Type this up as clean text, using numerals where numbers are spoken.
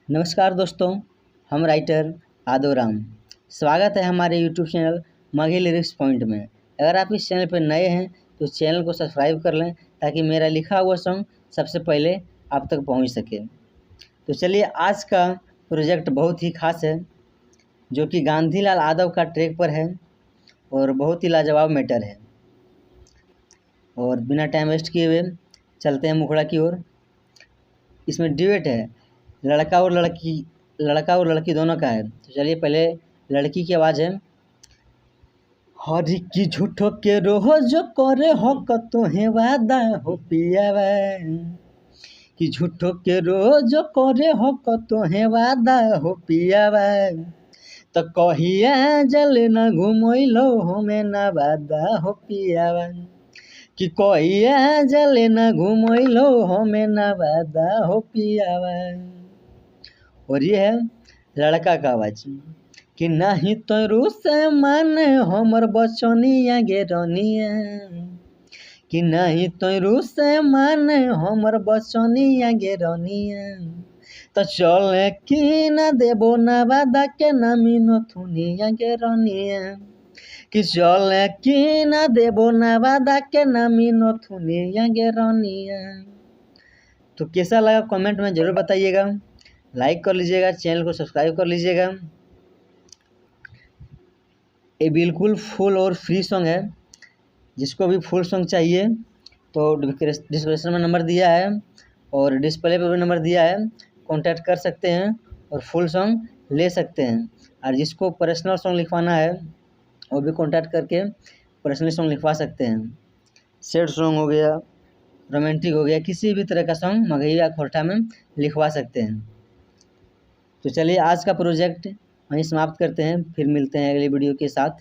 नमस्कार दोस्तों, हम राइटर आदो राम। स्वागत है हमारे YouTube channel Maghi lyrics point में। अगर आप इस चैनल पर नए हैं तो चैनल को सब्सक्राइब कर लें ताकि मेरा लिखा हुआ सॉन्ग सबसे पहले आप तक पहुंच सके। तो चलिए, आज का प्रोजेक्ट बहुत ही खास है जो कि गांधीलाल यादव का ट्रैक पर है और बहुत ही लाजवाब मैटर है। और बिना टाइम वेस्ट किए हुए चलते हैं मुखड़ा की ओर। इसमें ड्यूएट है, लड़का और लड़की दोनों का है। तो चलिए, पहले लड़की की आवाज़ है। हरी की झूठो के रोज करे हो कतोहे वादा हो पियावा, कि झूठो के रोज करे हो कतोहे वादा हो पियावा, तो कहिया जले न घुमैलो हमें न वादा हो पियावा, कि कहिया जले न घुमैलो हमें न वादा हो पियावा। और ये है लड़का का आवाज कि नहीं तो रूस माने हमर बचनिया गे रनिया, कि नहीं तो रूस माने हमर बचनिया गे रनिया, तो चले कि ना देबो ना वादा के नामी नथुनिया गे रनिया, कि चले कि ना देबो ना वादा के नामी नथुनिया गे रनिया। तो कैसा लगा कमेंट में ज़रूर बताइएगा, लाइक कर लीजिएगा, चैनल को सब्सक्राइब कर लीजिएगा। ये बिल्कुल फुल और फ्री सॉन्ग है। जिसको भी फुल सॉन्ग चाहिए तो डिस्क्रिप्शन में नंबर दिया है और डिस्प्ले पे भी नंबर दिया है, कांटेक्ट कर सकते हैं और फुल सॉन्ग ले सकते हैं। और जिसको पर्सनल सॉन्ग लिखवाना है वो भी कांटेक्ट करके पर्सनल सॉन्ग लिखवा सकते हैं। सैड सॉन्ग हो गया, रोमांटिक हो गया, किसी भी तरह का सॉन्ग मगही या खोरठा में लिखवा सकते हैं। तो चलिए, आज का प्रोजेक्ट वहीं समाप्त करते हैं, फिर मिलते हैं अगली वीडियो के साथ।